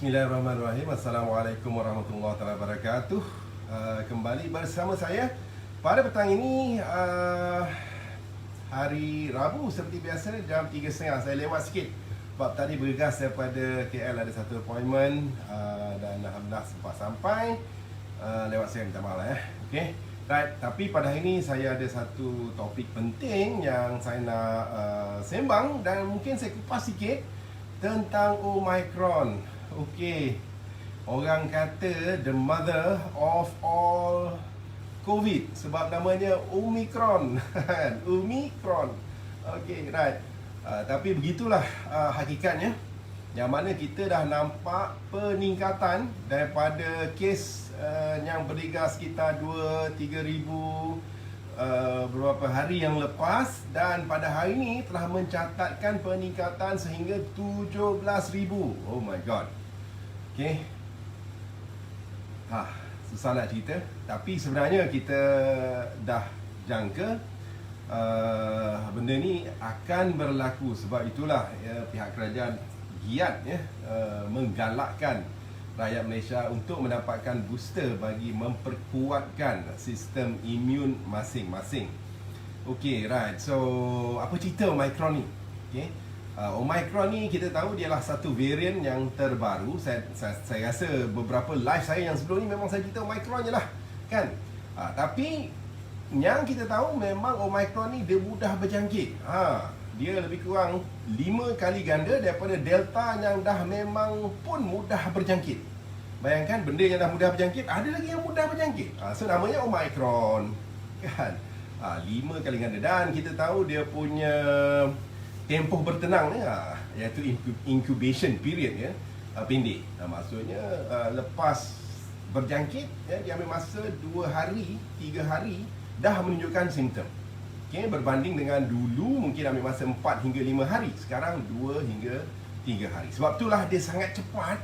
Bismillahirrahmanirrahim. Assalamualaikum warahmatullahi wabarakatuh. Kembali bersama saya pada petang ini, hari Rabu seperti biasa jam 3.30. Saya lewat sikit sebab tadi bergegas daripada KL, ada satu appointment, dan alhamdulillah sempat sampai. Lewat saya minta maaf okay. Right. Tapi pada hari ini saya ada satu topik penting yang saya nak sembang, dan mungkin saya kupas sikit tentang Omicron. Okey, orang kata the mother of all COVID sebab namanya Omicron. Omicron. Okey, right. Tapi begitulah hakikatnya, yang mana kita dah nampak peningkatan daripada kes yang berligar sekitar 2-3 ribu beberapa hari yang lepas, dan pada hari ini telah mencatatkan peningkatan sehingga 17,000. Oh my god. Okey. Susah nak cerita, tapi sebenarnya kita dah jangka benda ni akan berlaku. Sebab itulah pihak kerajaan giat menggalakkan rakyat Malaysia untuk mendapatkan booster bagi memperkuatkan sistem imun masing-masing. Okey, right. So, apa cerita Omicron ni? Okey. Omicron ni kita tahu dia adalah satu varian yang terbaru. Saya rasa beberapa live saya yang sebelum ni memang saya cerita Omicron je lah, kan? Tapi yang kita tahu memang Omicron ni dia mudah berjangkit. Dia lebih kurang 5 kali ganda daripada Delta yang dah memang pun mudah berjangkit. Bayangkan, benda yang dah mudah berjangkit, ada lagi yang mudah berjangkit. So namanya Omicron, kan? 5 kali ganda. Dan kita tahu dia punya tempoh bertenang ni, iaitu incubation period pendek. Maksudnya lepas berjangkit dia ambil masa 2 hari, 3 hari dah menunjukkan simptom. Okay, berbanding dengan dulu mungkin ambil masa 4 hingga 5 hari, sekarang 2 hingga 3 hari. Sebab itulah dia sangat cepat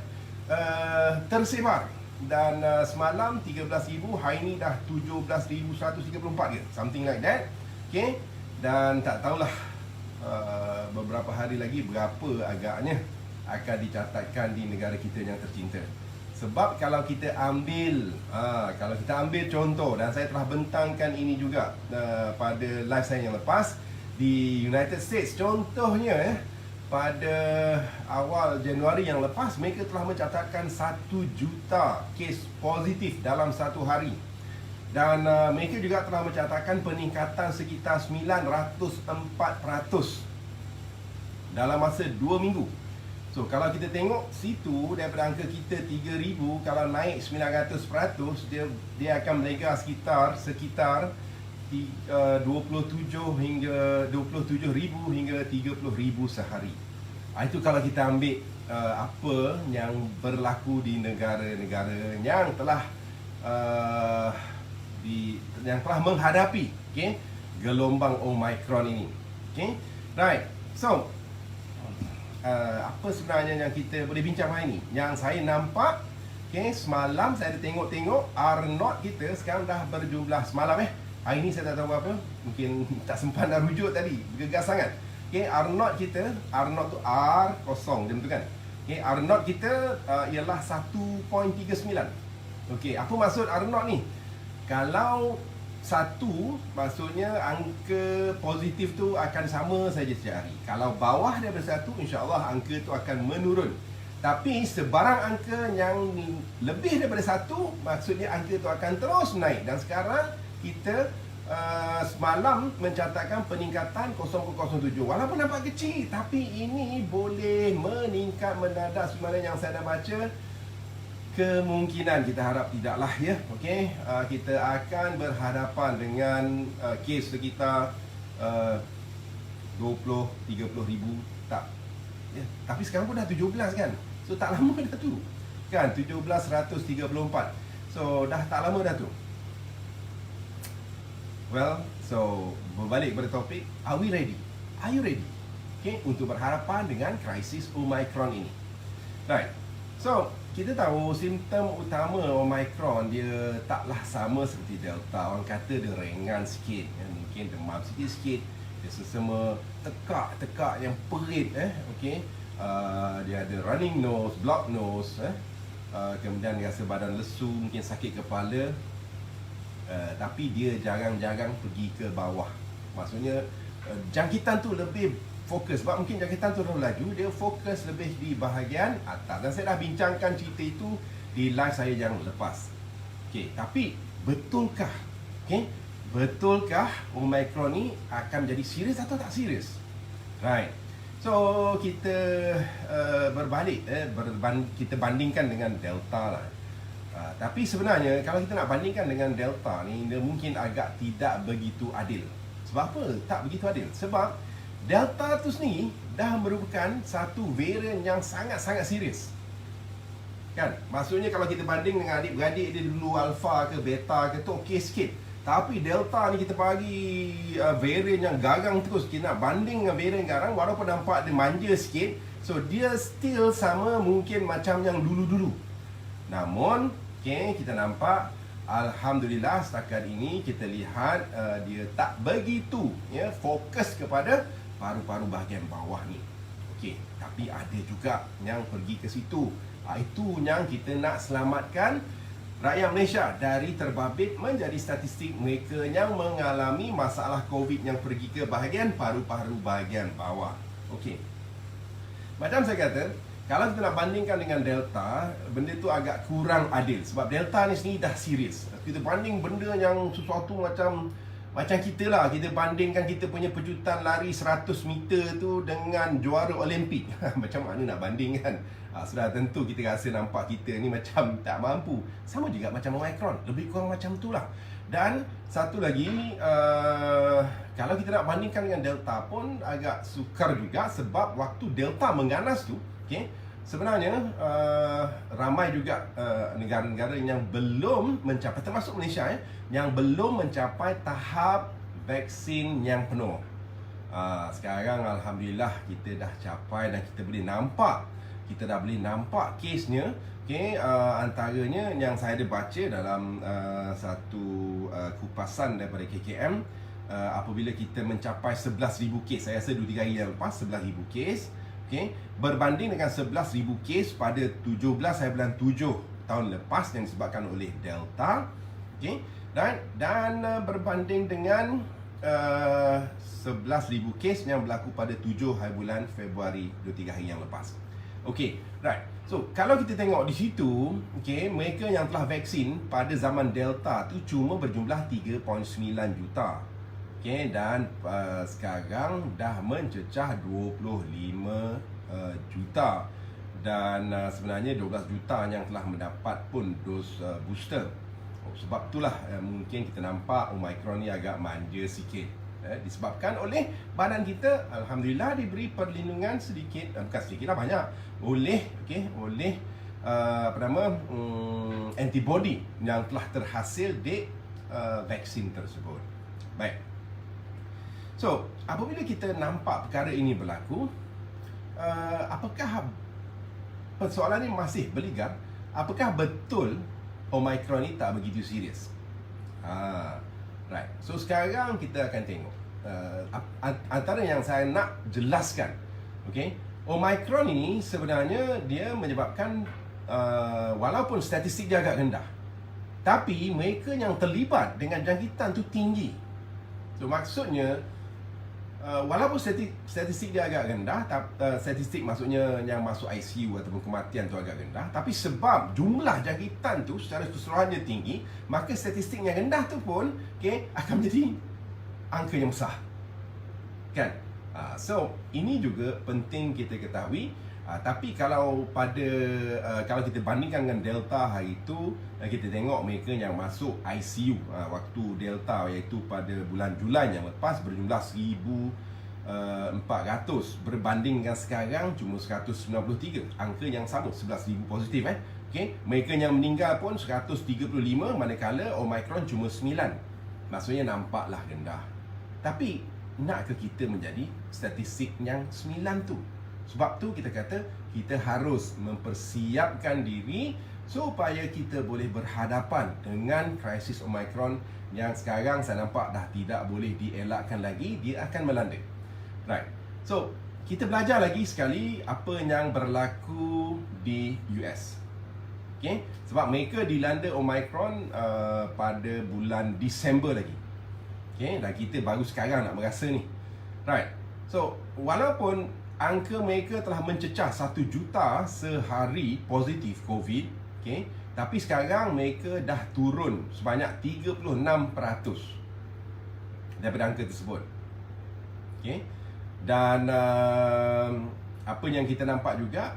tersebar. Dan semalam 13,000, hari ni dah 17,134 ke, something like that. Okay, dan tak tahulah beberapa hari lagi berapa agaknya akan dicatatkan di negara kita yang tercinta. Sebab kalau kita ambil contoh, dan saya telah bentangkan ini juga pada live saya yang lepas, di United States contohnya, pada awal Januari yang lepas mereka telah mencatatkan 1 juta kes positif dalam satu hari. Dan mereka juga telah mencatatkan peningkatan sekitar 904% dalam masa 2 minggu. So kalau kita tengok situ, daripada angka kita 3,000, kalau naik 900%, dia akan berlegar sekitar 27,000 hingga 30,000 sehari. Itu kalau kita ambil apa yang berlaku di negara-negara yang telah yang telah menghadapi gelombang Omicron ini. Right. So apa sebenarnya yang kita boleh bincang hari ini? Yang saya nampak, semalam saya ada tengok R0 kita sekarang dah berjumlah, semalam hari ni saya tak tahu apa, mungkin tak sempat nak rujuk tadi, bergegas sangat. R0 kita, R0 tu R0 dia betul kan? R0 kita ialah 1.39. apa maksud R0 ni? Kalau 1, maksudnya angka positif tu akan sama saja setiap hari. Kalau bawah daripada 1, insya-Allah angka tu akan menurun. Tapi sebarang angka yang lebih daripada 1, maksudnya angka tu akan terus naik. Dan sekarang kita semalam mencatatkan peningkatan 0.07. Walaupun nampak kecil, tapi ini boleh meningkat mendadak sebenarnya. Yang saya dah baca, kemungkinan kita harap tidaklah kita akan berhadapan dengan kes sekitar 20-30 ribu tak. Tapi sekarang pun dah 17 kan. So tak lama dah tu. Kan 17,134. So dah tak lama dah tu. Well, so berbalik pada topik, are we ready? Are you ready? Untuk berhadapan dengan krisis Omicron ini. Right. So kita tahu simptom utama Omicron dia taklah sama seperti Delta. Orang kata dia ringan sikit, mungkin demam sikit-sikit, dia sesama tekak yang perit, dia ada running nose, blocked nose, kemudian rasa badan lesu, mungkin sakit kepala, tapi dia jarang-jarang pergi ke bawah. Maksudnya jangkitan tu lebih fokus, sebab mungkin jangkitan tu terlalu laju, dia fokus lebih di bahagian atas. Dan saya dah bincangkan cerita itu di live saya yang lepas. Okey, tapi betulkah betulkah Omicron ni akan menjadi serius atau tak serius? Right. So kita berbalik, kita bandingkan dengan Delta lah. Tapi sebenarnya kalau kita nak bandingkan dengan Delta ni, dia mungkin agak tidak begitu adil. Sebab apa tak begitu adil? Sebab Delta tu sendiri dah merupakan satu varian yang sangat-sangat serius. Kan? Maksudnya kalau kita banding dengan adik-beradik dia dulu Alpha ke Beta ke tu okey sikit. Tapi Delta ni kita bagi varian yang garang terus. Kita nak banding dengan varian garang, walaupun nampak dia manja sikit, so dia still sama mungkin macam yang dulu-dulu. Namun kita nampak alhamdulillah setakat ini kita lihat dia tak begitu fokus kepada paru-paru bahagian bawah ni. Okey, tapi ada juga yang pergi ke situ. Itu yang kita nak selamatkan rakyat Malaysia dari terbabit menjadi statistik mereka yang mengalami masalah COVID yang pergi ke bahagian paru-paru bahagian bawah. Okey. Macam saya kata, kalau kita nak bandingkan dengan Delta, benda tu agak kurang adil. Sebab Delta ni sendiri dah serius. Kita banding benda yang sesuatu macam kita lah. Kita bandingkan kita punya pejutan lari 100 meter tu dengan juara Olimpik. Macam mana nak bandingkan? Sudah tentu kita rasa nampak kita ni macam tak mampu. Sama juga macam Omicron. Lebih kurang macam tu lah. Dan satu lagi, kalau kita nak bandingkan dengan Delta pun agak sukar juga. Sebab waktu Delta mengganas tu, sebenarnya ramai juga negara-negara yang belum mencapai, termasuk Malaysia yang belum mencapai tahap vaksin yang penuh. Sekarang alhamdulillah kita dah capai dan kita boleh nampak kesnya. Antaranya yang saya ada baca dalam satu kupasan daripada KKM, apabila kita mencapai 11,000 kes, saya rasa 2-3 hari yang lepas 11,000 kes, berbanding dengan 11,000 kes pada 17 hari bulan 7 tahun lepas yang disebabkan oleh Delta, dan berbanding dengan 11,000 kes yang berlaku pada 7 hari bulan Februari 2-3 hari yang lepas. Right. So kalau kita tengok di situ, mereka yang telah vaksin pada zaman Delta tu cuma berjumlah 3.9 juta. Dan sekarang dah mencecah 25 juta. Dan sebenarnya 12 juta yang telah mendapat pun dos booster. Sebab itulah mungkin kita nampak Omicron ni agak manja sikit. Disebabkan oleh badan kita alhamdulillah diberi perlindungan sedikit, bukan sedikit lah, banyak, oleh antibody yang telah terhasil di vaksin tersebut. Baik. So, apabila kita nampak perkara ini berlaku, apakah persoalan ini masih berligar? Apakah betul Omicron ni tak begitu serius? Right. So sekarang kita akan tengok antara yang saya nak jelaskan. Omicron ini sebenarnya dia menyebabkan walaupun statistik dia agak rendah, tapi mereka yang terlibat dengan jangkitan tu tinggi. So maksudnya walaupun statistik dia agak rendah, statistik maksudnya yang masuk ICU ataupun kematian tu agak rendah, tapi sebab jumlah jangkitan tu secara keseluruhannya tinggi, maka statistik yang rendah tu pun akan menjadi angka yang besar. Kan? So ini juga penting kita ketahui. Tapi kalau kita bandingkan dengan Delta hari itu, kita tengok mereka yang masuk ICU waktu Delta, iaitu pada bulan Julai yang lepas berjumlah 1,400, berbanding dengan sekarang cuma 193, angka yang sama, 11,000 positif. Mereka yang meninggal pun 135, manakala Omicron cuma 9. Maksudnya nampaklah rendah. Tapi nakkah kita menjadi statistik yang 9 tu? Sebab tu kita kata kita harus mempersiapkan diri supaya kita boleh berhadapan dengan krisis Omicron yang sekarang saya nampak dah tidak boleh dielakkan lagi, dia akan melanda. Right. So, kita belajar lagi sekali apa yang berlaku di US. Okay? Sebab mereka dilanda Omicron pada bulan Disember lagi. Okay? Dan kita baru sekarang nak merasa ni. Right. So, walaupun angka mereka telah mencecah 1 juta sehari positif COVID, okay? Tapi sekarang mereka dah turun sebanyak 36% daripada angka tersebut. Okay? Dan apa yang kita nampak juga,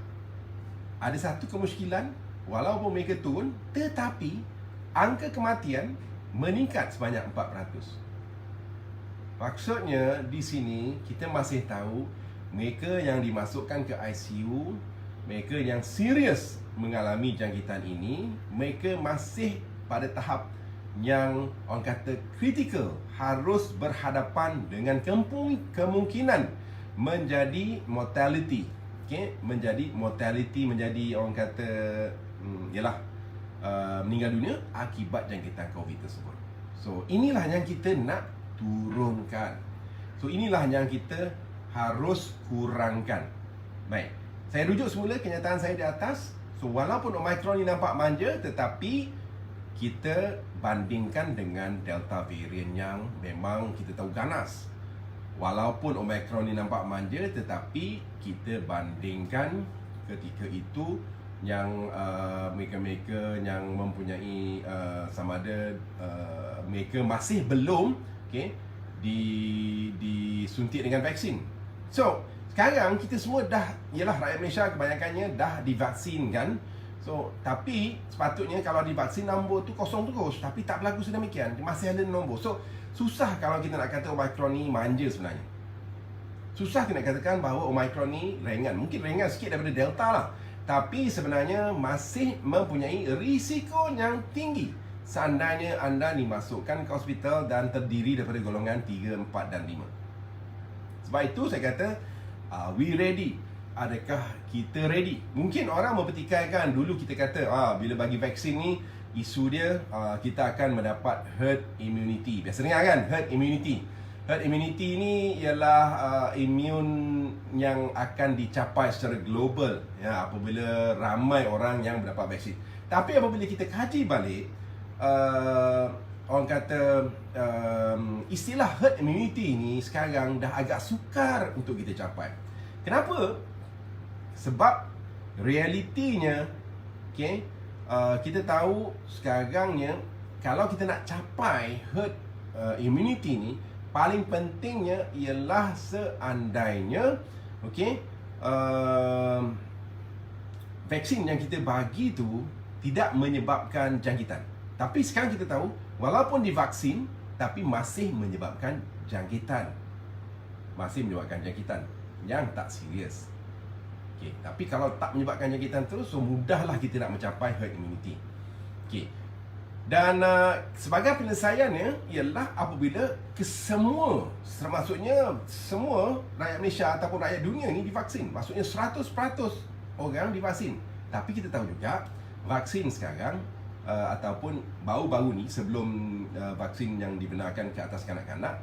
ada satu kemusykilan, walaupun mereka turun, tetapi angka kematian meningkat sebanyak 4%. Maksudnya di sini kita masih tahu mereka yang dimasukkan ke ICU, mereka yang serius mengalami jangkitan ini, mereka masih pada tahap yang orang kata kritikal, harus berhadapan dengan kemungkinan menjadi mortality. Okay? Menjadi mortality, menjadi orang kata meninggal dunia akibat jangkitan COVID tersebut. So inilah yang kita nak turunkan. So inilah yang kita harus kurangkan. Baik, saya rujuk semula kenyataan saya di atas. So walaupun Omicron ni nampak manja, tetapi kita bandingkan dengan Delta variant yang memang kita tahu ganas. Walaupun Omicron ni nampak manja, tetapi kita bandingkan ketika itu yang mereka-mereka yang mempunyai sama ada mereka masih belum disuntik dengan vaksin. So, sekarang kita semua dah, ialah rakyat Malaysia kebanyakannya dah divaksin kan. So, tapi sepatutnya kalau divaksin nombor tu kosong terus, tapi tak berlaku sedemikian, masih ada nombor. So, susah kalau kita nak kata Omicron ni manja sebenarnya. Susah kita nak katakan bahawa Omicron ni ringan. Mungkin ringan sikit daripada Delta lah, tapi sebenarnya masih mempunyai risiko yang tinggi seandainya anda dimasukkan ke hospital dan terdiri daripada golongan 3, 4 dan 5. Sebab itu saya kata, we ready. Adakah kita ready? Mungkin orang mempertikaikan, dulu kita kata bila bagi vaksin ni, isu dia kita akan mendapat herd immunity. Biasa dengar kan, herd immunity. Herd immunity ni ialah immune yang akan dicapai secara global ya, apabila ramai orang yang mendapat vaksin. Tapi apabila kita kaji balik, orang kata istilah herd immunity ni sekarang dah agak sukar untuk kita capai. Kenapa? Sebab realitinya, kita tahu sekarangnya kalau kita nak capai herd immunity ni, paling pentingnya ialah seandainya vaksin yang kita bagi tu tidak menyebabkan jangkitan. Tapi sekarang kita tahu, walaupun divaksin, tapi masih menyebabkan jangkitan. Masih menyebabkan jangkitan yang tak serius. Tapi kalau tak menyebabkan jangkitan terus, so mudahlah kita nak mencapai herd immunity. Dan sebagai penyelesaiannya ialah apabila maksudnya semua rakyat Malaysia ataupun rakyat dunia ni divaksin. Maksudnya 100% orang divaksin. Tapi kita tahu juga vaksin sekarang ataupun baru-baru ni sebelum vaksin yang dibenarkan ke atas kanak-kanak,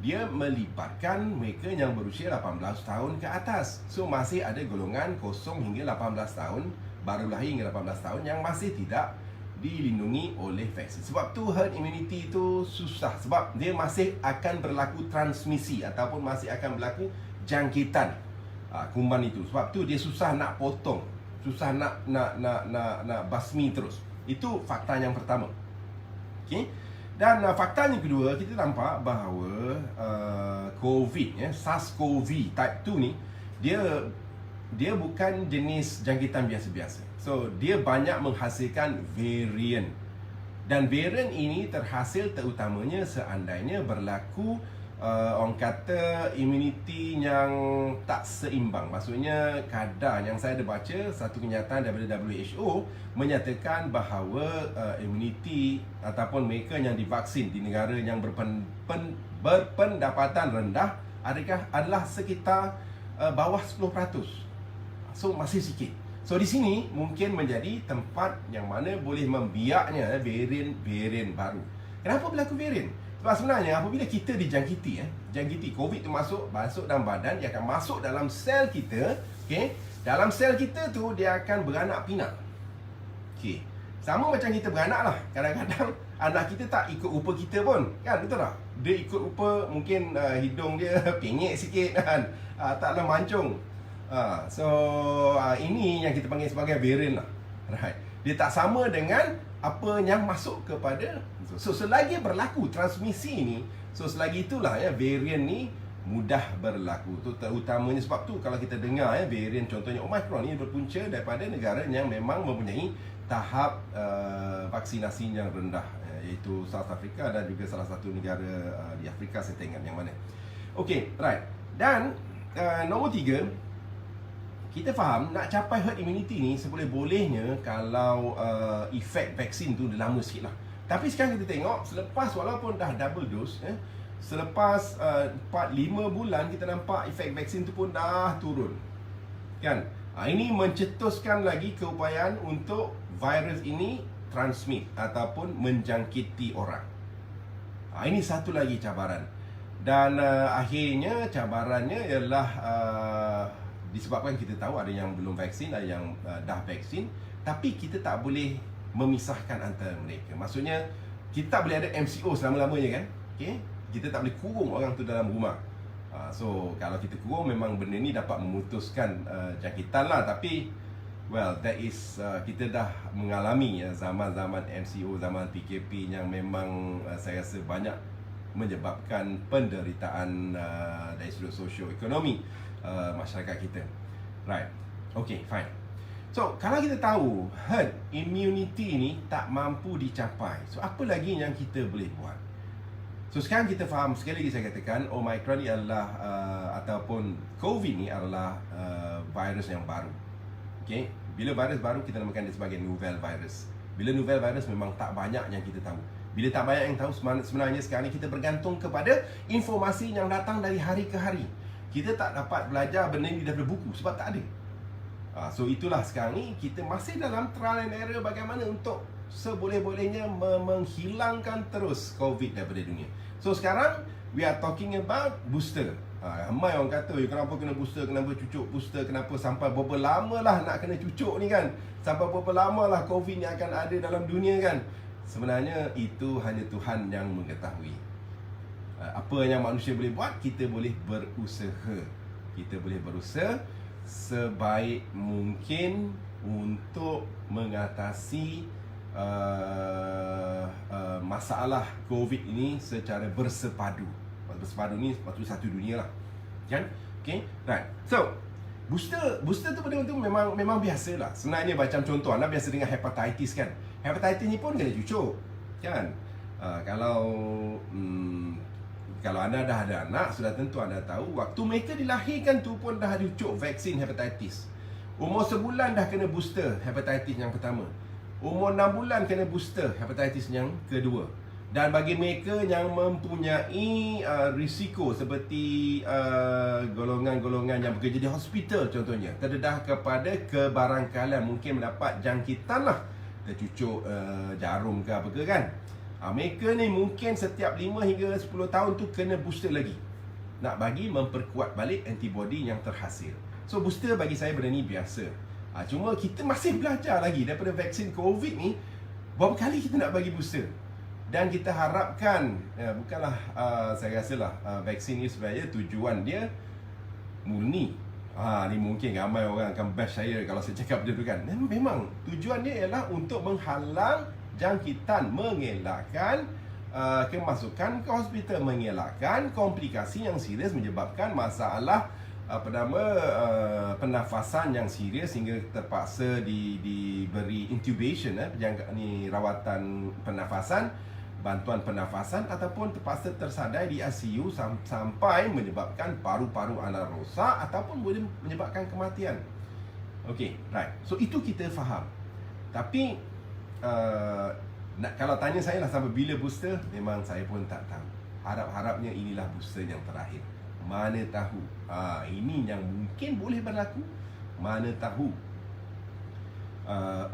dia melibatkan mereka yang berusia 18 tahun ke atas. So masih ada golongan 0 hingga 18 tahun, baru lahir hingga 18 tahun yang masih tidak dilindungi oleh vaksin. Sebab tu herd immunity tu susah, sebab dia masih akan berlaku transmisi ataupun masih akan berlaku jangkitan kuman itu. Sebab tu dia susah nak potong, susah nak basmi terus. Itu fakta yang pertama. Dan fakta yang kedua, kita nampak bahawa COVID, SARS-CoV type 2 ni, dia bukan jenis jangkitan biasa-biasa. So, dia banyak menghasilkan varian. Dan varian ini terhasil terutamanya seandainya berlaku orang kata immunity yang tak seimbang. Maksudnya kadar yang saya ada baca, satu kenyataan daripada WHO menyatakan bahawa immunity ataupun mereka yang divaksin di negara yang berpendapatan rendah adalah sekitar bawah 10%. So masih sikit. So di sini mungkin menjadi tempat yang mana boleh membiaknya varian-varian baru. Kenapa berlaku varian? Sebab sebenarnya apabila kita jangkiti COVID tu masuk dalam badan, dia akan masuk dalam sel kita. Okay? Dalam sel kita tu dia akan beranak pinak. Okay. Sama macam kita beranak lah. Kadang-kadang anak kita tak ikut rupa kita pun, kan, betul tak? Dia ikut rupa, mungkin hidung dia penyek sikit kan, taklah mancung. Ini yang kita panggil sebagai variant lah. Right. Dia tak sama dengan apa yang masuk kepada. So selagi berlaku transmisi ni, selagi itulah ya variant ni mudah berlaku. Tu terutamanya sebab tu kalau kita dengar ya variant contohnya Omicron ni berpunca daripada negara yang memang mempunyai tahap vaksinasi yang rendah, iaitu South Africa dan juga salah satu negara di Afrika, saya tak ingat yang mana. Okey, right. Dan nombor 3, kita faham nak capai herd immunity ni seboleh-bolehnya kalau efek vaksin tu dah lama sikit lah. Tapi sekarang kita tengok, selepas walaupun dah double dose, selepas 4-5 bulan kita nampak efek vaksin tu pun dah turun, kan? Ini mencetuskan lagi keupayaan untuk virus ini transmit ataupun menjangkiti orang. Ini satu lagi cabaran. Dan akhirnya cabarannya ialah disebabkan kita tahu ada yang belum vaksin, ada yang dah vaksin, tapi kita tak boleh memisahkan antara mereka. Maksudnya kita tak boleh ada MCO selama-lamanya, kan? Okay? Kita tak boleh kurung orang tu dalam rumah. So kalau kita kurung, memang benda ni dapat memutuskan jangkitan lah. Tapi well, that is kita dah mengalami zaman-zaman MCO, zaman PKP yang memang saya rasa banyak menyebabkan penderitaan dari sudut sosioekonomi masyarakat kita. Right. Okay, fine. So, kalau kita tahu herd immunity ni tak mampu dicapai, so apa lagi yang kita boleh buat? So, sekarang kita faham, sekali lagi saya katakan, Omicron ni adalah ataupun COVID ni adalah virus yang baru. Okay? Bila virus baru, kita namakan dia sebagai novel virus. Bila novel virus, memang tak banyak yang kita tahu. Bila tak banyak yang tahu, sebenarnya sekarang ni kita bergantung kepada informasi yang datang dari hari ke hari. Kita tak dapat belajar benda ni daripada buku sebab tak ada. So itulah sekarang ni kita masih dalam trial and error bagaimana untuk seboleh-bolehnya menghilangkan terus COVID daripada dunia. So sekarang we are talking about booster. Ramai orang kata, kenapa kena booster, kenapa cucuk booster, kenapa sampai berapa lama lah nak kena cucuk ni, kan? Sampai berapa lama lah COVID ni akan ada dalam dunia, kan? Sebenarnya itu hanya Tuhan yang mengetahui. Apa yang manusia boleh buat, kita boleh berusaha. Kita boleh berusaha sebaik mungkin untuk mengatasi masalah COVID ini secara bersepadu. Bersepadu ni sepatutnya satu dunia lah, kan? Okay, right. So booster tu benda tu memang biasa lah. Sebenarnya macam contoh, anda biasa dengan hepatitis, kan? Hepatitis ni pun kena cucuk, kan? Kalau anda dah ada anak, sudah tentu anda tahu waktu mereka dilahirkan tu pun dah dicucuk vaksin hepatitis. Umur sebulan dah kena booster hepatitis yang pertama. Umur 6 bulan kena booster hepatitis yang kedua. Dan bagi mereka yang mempunyai risiko seperti golongan-golongan yang bekerja di hospital contohnya, terdedah kepada kebarangkalian mungkin mendapat jangkitan lah, tercucuk jarum ke apa ke, kan? Mereka ni mungkin setiap 5 hingga 10 tahun tu kena booster lagi, nak bagi memperkuat balik antibody yang terhasil. So booster bagi saya benda ni biasa. Cuma kita masih belajar lagi daripada vaksin COVID ni, berapa kali kita nak bagi booster. Dan kita harapkan, bukanlah saya rasa lah vaksin ni sebenarnya tujuan dia murni. Ni mungkin ramai orang akan bash saya kalau saya cakap macam tu, kan. Memang tujuan dia ialah untuk menghalang jangkitan, mengelakkan kemasukan ke hospital, mengelakkan komplikasi yang serius menyebabkan masalah pernafasan yang serius hingga terpaksa diberi intubation, rawatan pernafasan, bantuan pernafasan, ataupun terpaksa tersadai di ICU sampai menyebabkan paru-paru anda rosak ataupun boleh menyebabkan kematian. Okay, right. So itu kita faham. Tapi kalau tanya saya lah sampai bila booster, memang saya pun tak tahu. Harap-harapnya inilah booster yang terakhir. Mana tahu ini yang mungkin boleh berlaku. Mana tahu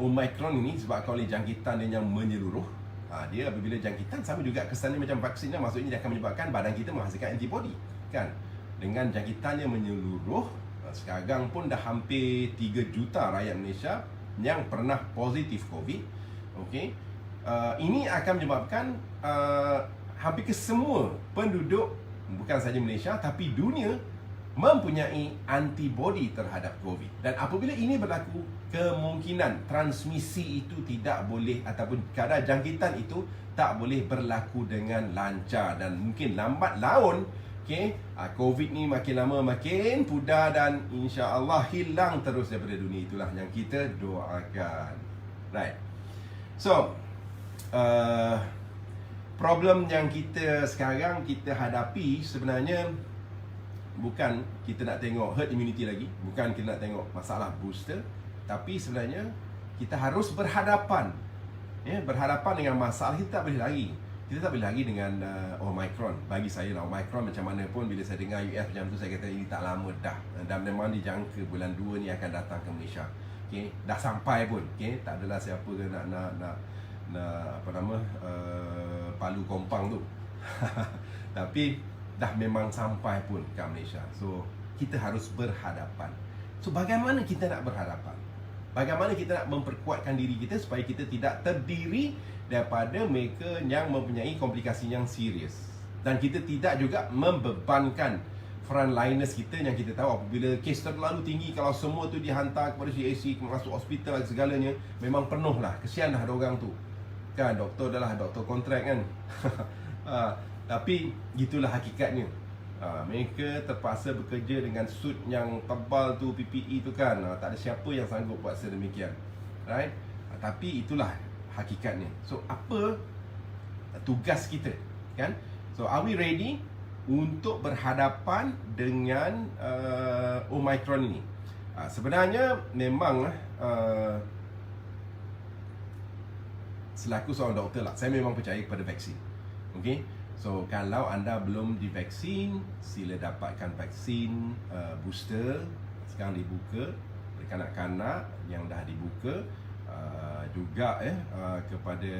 Omicron ini sebabkan oleh jangkitan yang menyeluruh, Dia apabila jangkitan sama juga kesannya macam vaksin, maksudnya dia akan menyebabkan badan kita menghasilkan antibody kan. Dengan jangkitannya menyeluruh, sekarang pun dah hampir 3 juta rakyat Malaysia yang pernah positif COVID. Okey. Ini akan menyebabkan hampir kesemua penduduk, bukan saja Malaysia tapi dunia, mempunyai antibody terhadap COVID. Dan apabila ini berlaku, kemungkinan transmisi itu tidak boleh, ataupun kadar jangkitan itu tak boleh berlaku dengan lancar, dan mungkin lambat laun, okay, COVID ni makin lama makin pudar dan insya-Allah hilang terus daripada dunia. Itulah yang kita doakan. Right. So, problem yang kita sekarang kita hadapi sebenarnya bukan kita nak tengok herd immunity lagi, bukan kita nak tengok masalah booster, tapi sebenarnya kita harus berhadapan, berhadapan dengan masalah. Kita tak boleh lagi, dengan Omicron. Bagi saya lah, Omicron macam mana pun, bila saya dengar US macam tu, saya kata ini tak lama dah, dan memang dijangka bulan 2 ni akan datang ke Malaysia. Okay, dah sampai pun. Okay, tak adalah siapa ke nak apa nama palu kompang tu. Tapi dah memang sampai pun ke Malaysia. So, kita harus berhadapan. So, bagaimana kita nak berhadapan? Bagaimana kita nak memperkuatkan diri kita supaya kita tidak terdiri daripada mereka yang mempunyai komplikasi yang serius. Dan kita tidak juga membebankan frontliners kita yang kita tahu apabila kes terlalu tinggi, kalau semua tu dihantar kepada CAC, masuk hospital dan segalanya, memang penuh lah. Kesian dah orang tu. Kan, doktor adalah doktor kontrak kan. Tapi gitulah hakikatnya. Mereka terpaksa bekerja dengan suit yang tebal tu, PPE tu kan. Tak ada siapa yang sanggup buat sedemikian. Right? Tapi itulah hakikatnya. So, apa tugas kita? Kan? So, are we ready untuk berhadapan dengan Omicron ini? Sebenarnya memang selaku seorang doktor lah, saya memang percaya kepada vaksin. Okay? So, kalau anda belum divaksin, sila dapatkan vaksin booster. Sekarang dibuka oleh kanak-kanak yang dah dibuka. Juga kepada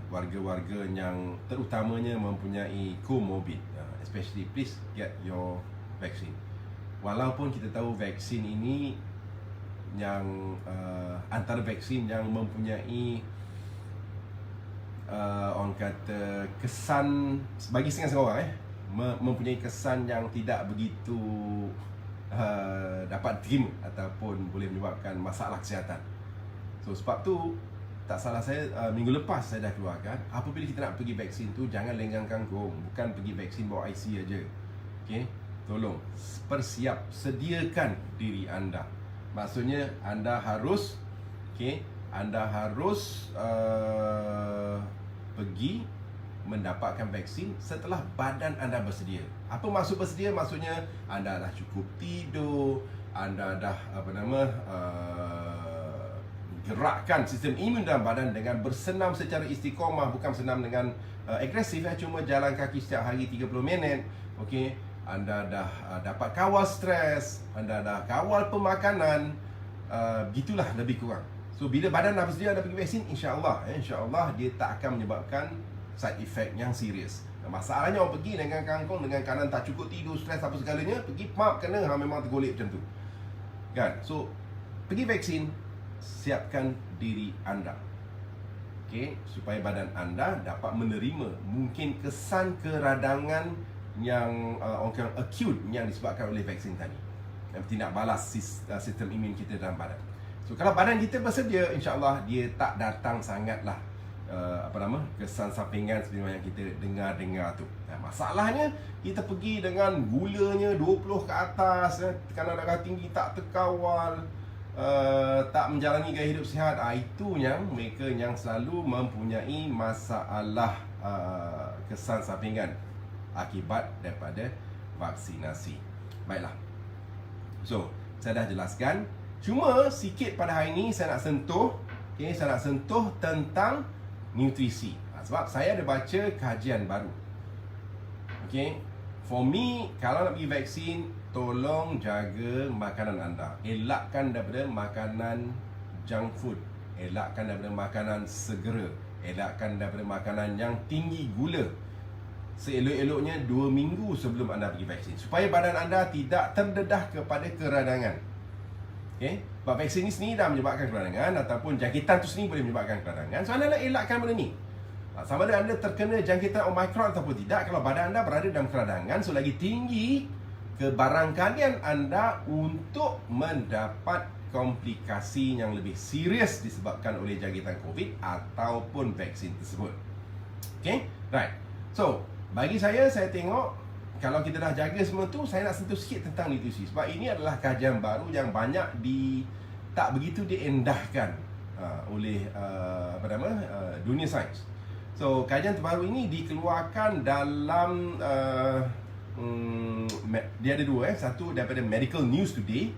warga-warga yang terutamanya mempunyai comorbid, especially please get your vaccine. Walaupun kita tahu vaksin ini yang antara vaksin yang mempunyai orang kata kesan, bagi setengah orang mempunyai kesan yang tidak begitu dapat terima ataupun boleh menyebabkan masalah kesihatan. So, sebab tu tak salah saya, minggu lepas saya dah keluarkan, apabila kita nak pergi vaksin tu, jangan lenggang kangkung. Bukan pergi vaksin bawa IC aja. Okay? Tolong persiap, sediakan diri anda. Maksudnya anda harus pergi mendapatkan vaksin setelah badan anda bersedia. Apa maksud bersedia? Maksudnya anda dah cukup tidur, anda dah gerakkan sistem imun dalam badan dengan bersenam secara istiqamah, bukan senam dengan agresif, cuma jalan kaki setiap hari 30 minit. Okey, anda dah dapat kawal stres, anda dah kawal pemakanan, gitulah lebih kurang. So, bila badan dah bersedia, anda pergi vaksin, insya-Allah dia tak akan menyebabkan side effect yang serius. Masalahnya orang pergi dengan kangkung, dengan kanan tak cukup tidur, stres apa segalanya, pergi kena memang tergolek macam tu. Kan? So, pergi vaksin, siapkan diri anda. Okey, supaya badan anda dapat menerima mungkin kesan keradangan yang orang acute yang disebabkan oleh vaksin tadi. Yang tidak balas sistem imun kita dalam badan. So, kalau badan kita bersedia, insya-Allah dia tak datang sangatlah kesan sampingan seperti yang kita dengar tu. Masalahnya kita pergi dengan gulanya 20 ke atas, tekanan darah tinggi tak terkawal, tak menjalani gaya hidup sihat. Itu yang mereka yang selalu mempunyai masalah kesan sampingan akibat daripada vaksinasi. Baiklah. So, saya dah jelaskan. Cuma sikit pada hari ini saya nak sentuh, saya nak sentuh tentang nutrisi. Sebab saya ada baca kajian baru. For me, kalau nak pergi vaksin, tolong jaga makanan anda. Elakkan daripada makanan junk food, elakkan daripada makanan segera, elakkan daripada makanan yang tinggi gula. Seelok-eloknya 2 minggu sebelum anda pergi vaksin, supaya badan anda tidak terdedah kepada keradangan. Okay? Sebab vaksin ni sendiri dah menyebabkan keradangan, ataupun jangkitan tu sendiri boleh menyebabkan keradangan. So anda nak elakkan benda ni. Sama ada anda terkena jangkitan Omicron ataupun tidak, kalau badan anda berada dalam keradangan, so lagi tinggi kebarangkalian anda untuk mendapat komplikasi yang lebih serius disebabkan oleh jangkitan COVID ataupun vaksin tersebut. Okay? Right. So, bagi saya tengok kalau kita dah jaga semua tu, saya nak sentuh sikit tentang nutrisi. Sebab ini adalah kajian baru yang banyak tak begitu diendahkan oleh dunia sains. So, kajian terbaru ini dikeluarkan dalam dia ada dua, satu daripada Medical News Today.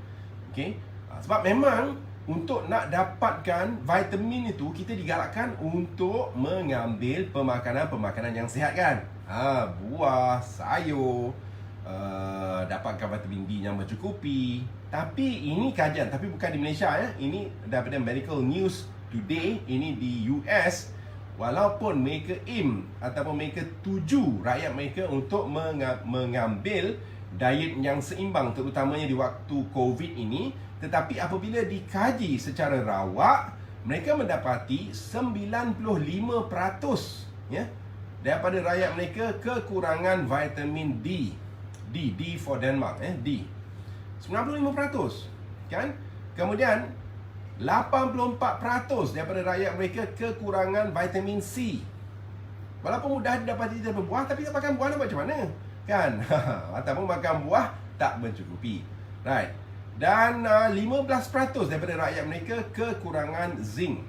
Okay? Sebab memang untuk nak dapatkan vitamin itu, kita digalakkan untuk mengambil pemakanan yang sihat kan. Buah, sayur, dapatkan vitamin D yang mencukupi. Tapi ini kajian, tapi bukan di Malaysia ya. Ini daripada Medical News Today, ini di US. Walaupun mereka ataupun mereka tuju rakyat mereka untuk mengambil diet yang seimbang, terutamanya di waktu COVID ini, tetapi apabila dikaji secara rawak, mereka mendapati 95% ya, daripada rakyat mereka kekurangan vitamin D. D for Denmark, D. 95%, kan? Kemudian 84% daripada rakyat mereka kekurangan vitamin C. Walaupun mudah didapati daripada buah, tapi tak makan buah nak buat macam mana? Kan? Ataupun makan buah tak mencukupi. Right. Dan 15% daripada rakyat mereka kekurangan zinc.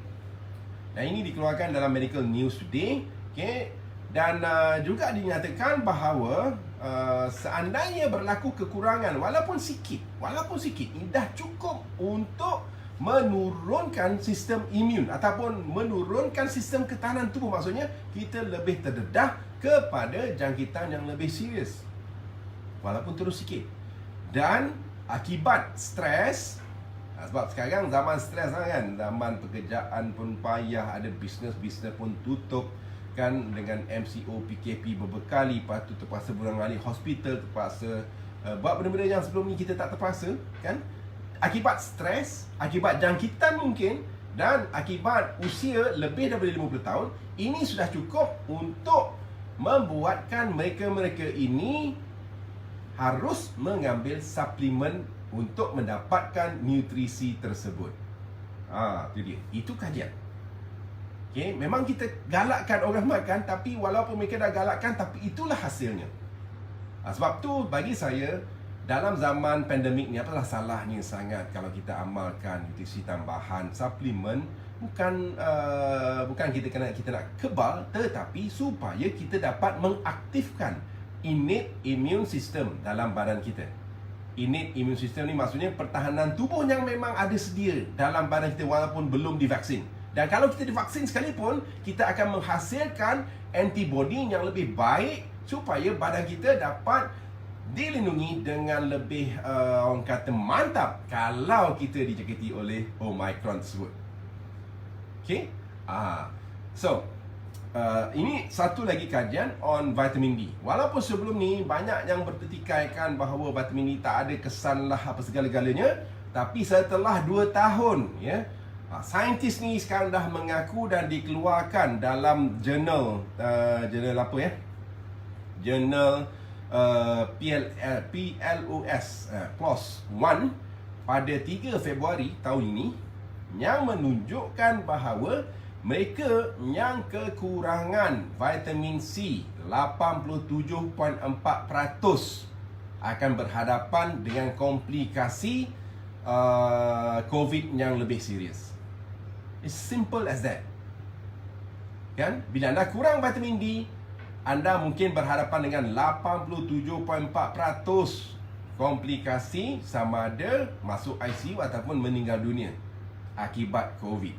Dan ini dikeluarkan dalam Medical News Today. Okay. Dan juga dinyatakan bahawa seandainya berlaku kekurangan walaupun sikit, ini dah cukup untuk menurunkan sistem imun ataupun menurunkan sistem ketahanan tubuh. Maksudnya kita lebih terdedah kepada jangkitan yang lebih serius walaupun terus sikit. Dan akibat stres, sebab sekarang zaman stres kan, zaman pekerjaan pun payah, ada bisnes pun tutup kan, dengan MCO, PKP beberkali, lepas tu terpaksa berulang-alik hospital, terpaksa buat benda-benda yang sebelum ni kita tak terpaksa kan. Akibat stres, akibat jangkitan mungkin, dan akibat usia lebih daripada 50 tahun, ini sudah cukup untuk membuatkan mereka ini harus mengambil suplemen untuk mendapatkan nutrisi tersebut. Itu dia. Itu kajian. Okay? Memang kita galakkan orang makan, tapi walaupun mereka dah galakkan, tapi itulah hasilnya. Sebab tu bagi saya, dalam zaman pandemik ni, apalah salahnya sangat kalau kita amalkan nutrisi tambahan, suplemen, bukan kita nak kebal, tetapi supaya kita dapat mengaktifkan innate immune system dalam badan kita. Innate immune system ni maksudnya pertahanan tubuh yang memang ada sedia dalam badan kita walaupun belum divaksin. Dan kalau kita divaksin sekalipun, kita akan menghasilkan antibody yang lebih baik supaya badan kita dapat dilindungi dengan lebih orang kata mantap kalau kita dijangkiti oleh Omicron tersebut. Okay? So ini satu lagi kajian on vitamin D. Walaupun sebelum ni banyak yang berpetikaikan bahawa vitamin D tak ada kesan lah apa segala-galanya, tapi setelah 2 tahun ya, saintis ni sekarang dah mengaku dan dikeluarkan dalam jurnal apa ya? Jurnal PLOS ONE pada 3 Februari tahun ini, yang menunjukkan bahawa mereka yang kekurangan vitamin C 87.4% akan berhadapan dengan komplikasi COVID yang lebih serius. It's simple as that. Kan? Bila anda kurang vitamin D, anda mungkin berhadapan dengan 87.4% komplikasi, sama ada masuk ICU ataupun meninggal dunia akibat COVID.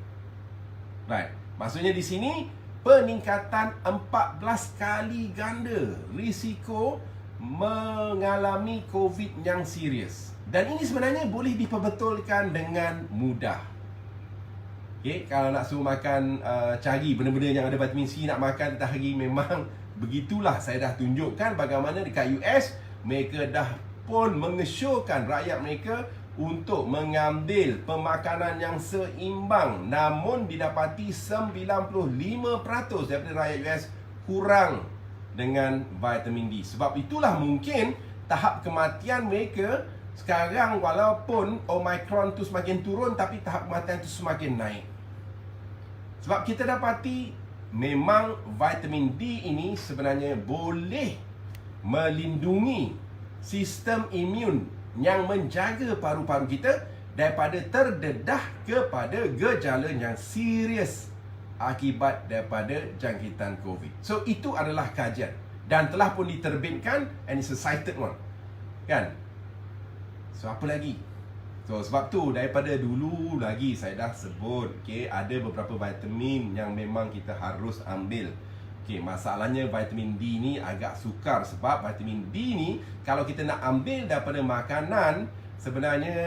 Right. Maksudnya di sini peningkatan 14 kali ganda risiko mengalami COVID yang serius. Dan ini sebenarnya boleh diperbetulkan dengan mudah. Okay, kalau nak suruh makan, cari benda-benda yang ada vitamin C nak makan tentang hari, memang begitulah. Saya dah tunjukkan bagaimana dekat US mereka dah pun mengesyorkan rakyat mereka untuk mengambil pemakanan yang seimbang. Namun didapati 95% daripada rakyat US kurang dengan vitamin D. Sebab itulah mungkin tahap kematian mereka sekarang, walaupun Omicron tu semakin turun, tapi tahap kematian tu semakin naik. Sebab kita dapati memang vitamin D ini sebenarnya boleh melindungi sistem imun yang menjaga paru-paru kita daripada terdedah kepada gejala yang serius akibat daripada jangkitan COVID. So itu adalah kajian dan telah pun diterbitkan, and it's a cited one. Kan? So apa lagi? So sebab tu daripada dulu lagi saya dah sebut, okay, ada beberapa vitamin yang memang kita harus ambil. Okay, masalahnya vitamin D ni agak sukar, sebab vitamin D ni kalau kita nak ambil daripada makanan, sebenarnya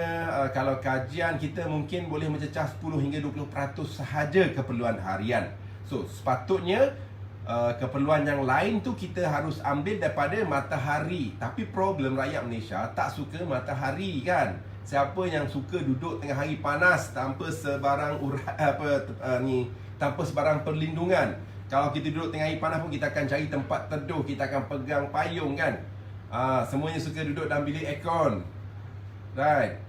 kalau kajian kita mungkin boleh mencecah 10 hingga 20% sahaja keperluan harian. So sepatutnya keperluan yang lain tu kita harus ambil daripada matahari. Tapi problem rakyat Malaysia tak suka matahari, kan. Siapa yang suka duduk tengah hari panas tanpa sebarang tanpa sebarang perlindungan? Kalau kita duduk tengah hari panas pun kita akan cari tempat teduh, kita akan pegang payung, kan. Semuanya suka duduk dalam bilik aircon. Right.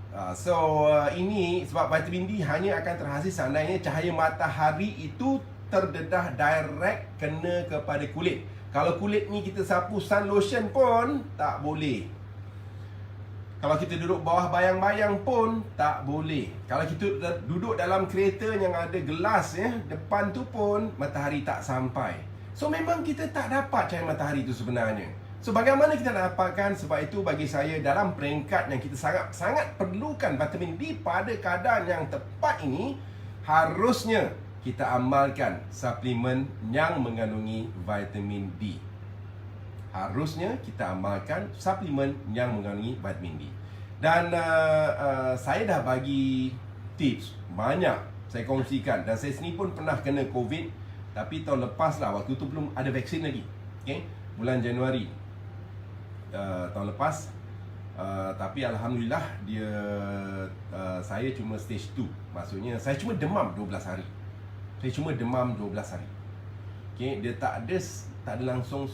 Ini sebab vitamin D hanya akan terhasil seandainya cahaya matahari itu terdedah direct kena kepada kulit. Kalau kulit ni kita sapu sun lotion pun tak boleh. Kalau kita duduk bawah bayang-bayang pun tak boleh. Kalau kita duduk dalam kereta yang ada gelas, depan tu pun matahari tak sampai. So memang kita tak dapat cahaya matahari itu sebenarnya. So bagaimana kita nak dapatkan? Sebab itu bagi saya, dalam peringkat yang kita sangat perlukan vitamin D pada keadaan yang tepat ini, harusnya kita amalkan suplemen yang mengandungi vitamin D. Harusnya kita amalkan suplemen yang mengandungi vitamin D. Dan saya dah bagi tips banyak, saya kongsikan. Dan saya sendiri pun pernah kena COVID, tapi tahun lepas lah, waktu tu belum ada vaksin lagi. Okay? Bulan Januari tahun lepas. Tapi Alhamdulillah saya cuma stage 2. Maksudnya saya cuma demam 12 hari. Okay? Dia tak ada langsung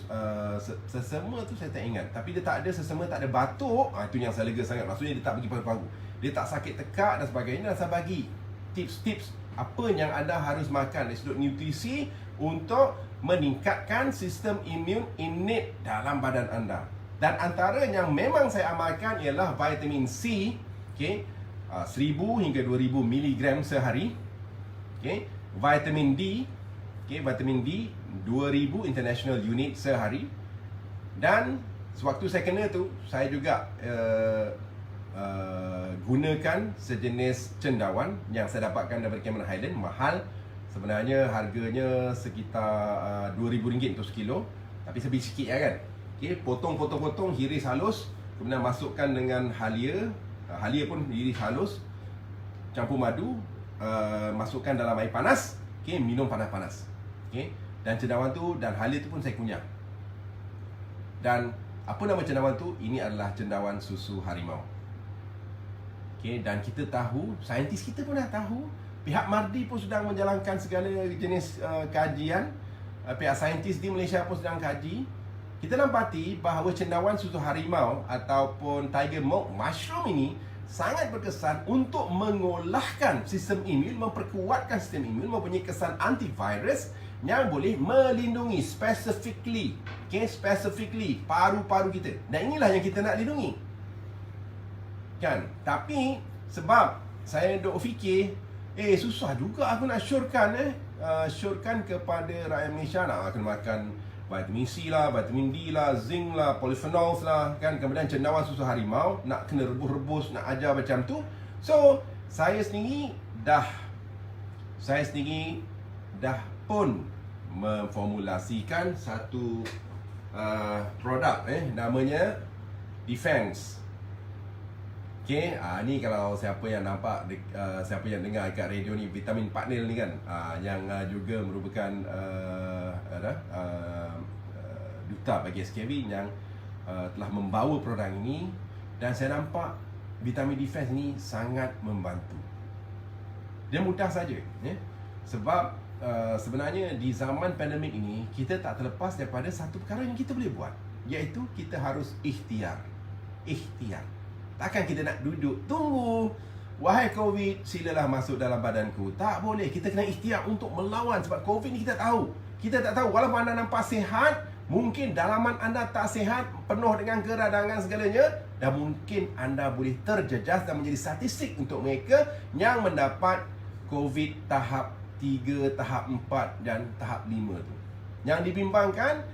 sesama tu saya tak ingat. Tapi dia tak ada sesama, tak ada batuk. Itu yang saya lega sangat. Maksudnya dia tak bagi paru-paru, dia tak sakit tekak dan sebagainya. Dan saya bagi tips-tips apa yang anda harus makan dari sudut nutrisi untuk meningkatkan sistem imun innate dalam badan anda. Dan antara yang memang saya amalkan ialah vitamin C, okay, 1000 hingga 2000 mg sehari. Okay. Vitamin D, okay, vitamin D 2000 international unit sehari. Dan sewaktu saya kena tu, saya juga gunakan sejenis cendawan yang saya dapatkan daripada Cameron Highland. Mahal sebenarnya, harganya sekitar RM2,000 untuk sekilo. Tapi sebiji sikit, kan. Okay, potong, hiris halus, kemudian masukkan dengan halia. Halia pun hiris halus, campur madu, masukkan dalam air panas. Okay, minum panas-panas. Okay. Dan cendawan tu dan halia tu pun saya kunyah. Dan apa nama cendawan tu? Ini adalah cendawan susu harimau. Okay, dan kita tahu, saintis kita pun dah tahu, pihak MARDI pun sedang menjalankan segala jenis kajian. Pihak saintis di Malaysia pun sedang kaji. Kita dapati bahawa cendawan susu harimau ataupun tiger milk mushroom ini sangat berkesan untuk mengolahkan sistem imun, memperkuatkan sistem imun, mempunyai kesan antivirus yang boleh melindungi specifically paru-paru kita. Dan inilah yang kita nak lindungi, kan. Tapi sebab saya duk fikir, susah juga aku nak syorkan kepada rakyat Malaysia nak kena makan vitamin C lah, vitamin D lah, zinc lah, polyphenols lah, kan. Kemudian cendawan susu harimau nak kena rebus-rebus, nak ajar macam tu. So saya sendiri dah pun memformulasikan satu produk, namanya Defense. Okey, ni kalau siapa yang nampak, siapa yang dengar kat radio ni, Vitamin Partner ni kan, yang juga merupakan duta bagi SKB yang telah membawa produk ini, dan saya nampak Vitamin Defense ni sangat membantu. Dia mudah saja, ya. Sebab sebenarnya di zaman pandemik ini, kita tak terlepas daripada satu perkara yang kita boleh buat, iaitu kita harus ikhtiar. Ikhtiar. Takkan kita nak duduk tunggu, wahai COVID, silalah masuk dalam badanku. Tak boleh. Kita kena ikhtiar untuk melawan. Sebab COVID ni kita tahu, kita tak tahu. Walaupun anda nampak sihat, mungkin dalaman anda tak sihat, penuh dengan keradangan segalanya, dan mungkin anda boleh terjejas dan menjadi statistik untuk mereka yang mendapat COVID tahap 3, tahap 4 dan tahap 5 tu. Yang dibimbangkan,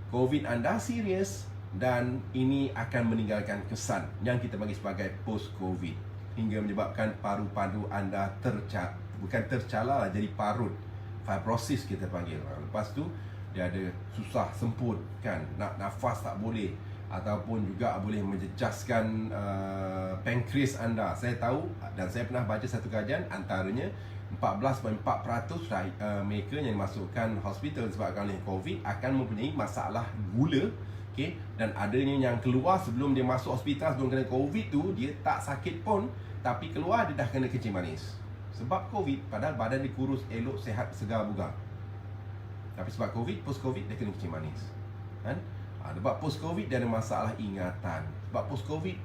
COVID anda serius, dan ini akan meninggalkan kesan yang kita panggil sebagai post-COVID, hingga menyebabkan paru-paru anda bukan tercala, jadi parut, fibrosis kita panggil. Lepas tu dia ada susah semput kan, nak nafas tak boleh, ataupun juga boleh menjejaskan pankreas anda. Saya tahu dan saya pernah baca satu kajian, antaranya 14.4% mereka yang dimasukkan hospital disebabkan oleh COVID akan mempunyai masalah gula. Okay? Dan adanya yang keluar sebelum dia masuk hospital, sebelum kena COVID tu, dia tak sakit pun, tapi keluar dia dah kena kencing manis. Sebab COVID, padahal badan dia kurus, elok, sehat, segar bugar. Tapi sebab COVID, post-COVID dia kena kencing manis kan? Sebab post-COVID dia ada masalah ingatan. Sebab post-COVID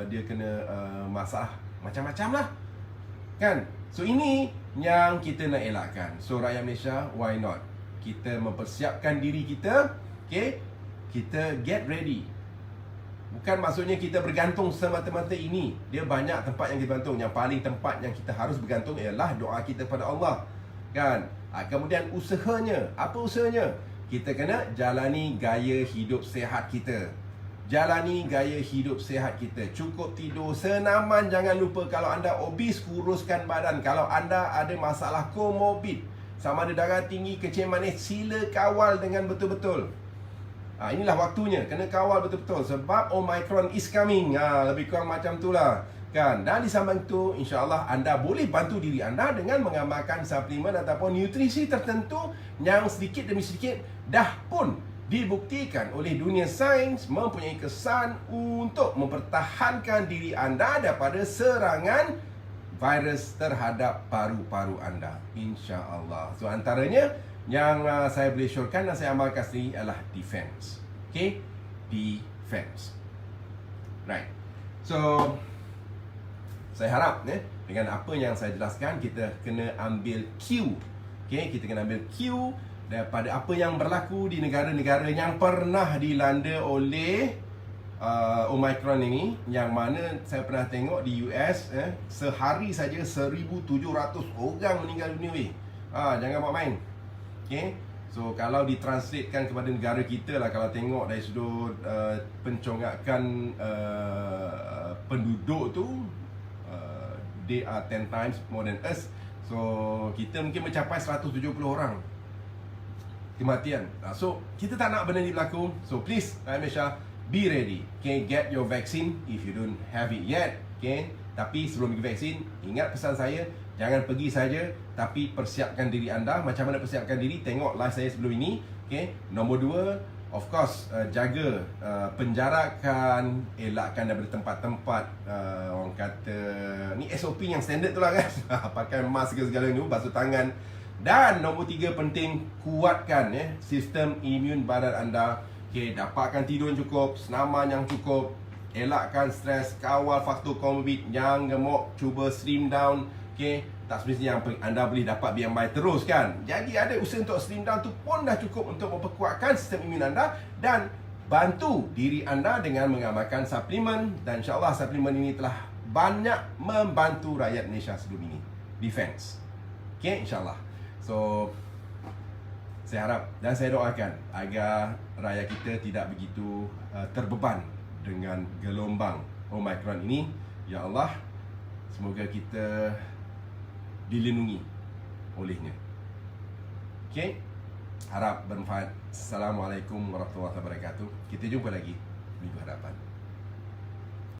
dia kena masalah macam-macam lah kan? So ini yang kita nak elakkan. So rakyat Malaysia, why not? Kita mempersiapkan diri kita, okay? Kita get ready. Bukan maksudnya kita bergantung semata-mata ini. Dia banyak tempat yang kita bergantung. Yang paling tempat yang kita harus bergantung ialah doa kita pada Allah, kan? Kemudian usahanya. Apa usahanya? Kita kena jalani gaya hidup sehat kita. Jalani gaya hidup sehat kita. Cukup tidur senaman. Jangan lupa, kalau anda obes, kuruskan badan. Kalau anda ada masalah komorbid, sama ada darah tinggi, kencing manis, sila kawal dengan betul-betul. Inilah waktunya, kena kawal betul-betul. Sebab Omicron is coming. Lebih kurang macam itulah kan. Dan di samping itu, insya-Allah anda boleh bantu diri anda dengan mengamalkan suplemen ataupun nutrisi tertentu yang sedikit demi sedikit dah pun dibuktikan oleh dunia sains mempunyai kesan untuk mempertahankan diri anda daripada serangan virus terhadap paru-paru anda, insya-Allah. So antaranya yang saya boleh syorkan dan saya amalkan sendiri adalah defense. Okay? Defense. Right. So saya harap dengan apa yang saya jelaskan, kita kena ambil cue. Okay? Kita kena ambil cue daripada apa yang berlaku di negara-negara yang pernah dilanda oleh Omicron ini, yang mana saya pernah tengok di US, sehari saja 1,700 orang meninggal dunia. Jangan buat main. Okay? So kalau ditranslatekan kepada negara kita lah, kalau tengok dari sudut pencongkakan penduduk tu, they are 10 times more than us. So kita mungkin mencapai 170 orang kematian. So kita tak nak benda ni berlaku. So please, Malaysia, be ready. Okay, get your vaccine if you don't have it yet. Okay, tapi sebelum pergi vaksin, ingat pesan saya, jangan pergi saja, tapi persiapkan diri anda. Macam mana persiapkan diri? Tengok live saya sebelum ini. Okay. Nombor 2, of course, jaga penjarakan, elakkan daripada tempat-tempat orang kata ni SOP yang standard tu lah kan. Pakai mask segala-galanya tu, basuh tangan. Dan nombor 3 penting, kuatkan sistem imun badan anda. Okay, dapatkan tidur yang cukup, senaman yang cukup, elakkan stres, kawal faktor komorbid. Yang gemuk, cuba slim down. Okay, tak semestinya yang anda boleh dapat BMI terus kan. Jadi ada usaha untuk slim down tu pun dah cukup untuk memperkuatkan sistem imun anda, dan bantu diri anda dengan mengamalkan suplemen. Dan insyaAllah suplemen ini telah banyak membantu rakyat Malaysia sebelum ini. Defense. Okay, insyaAllah. So saya harap dan saya doakan agar rakyat kita tidak begitu terbeban dengan gelombang Omicron ini. Ya Allah, semoga kita dilindungi olehnya. Okay, harap bermanfaat. Assalamualaikum warahmatullahi wabarakatuh. Kita jumpa lagi minggu hadapan.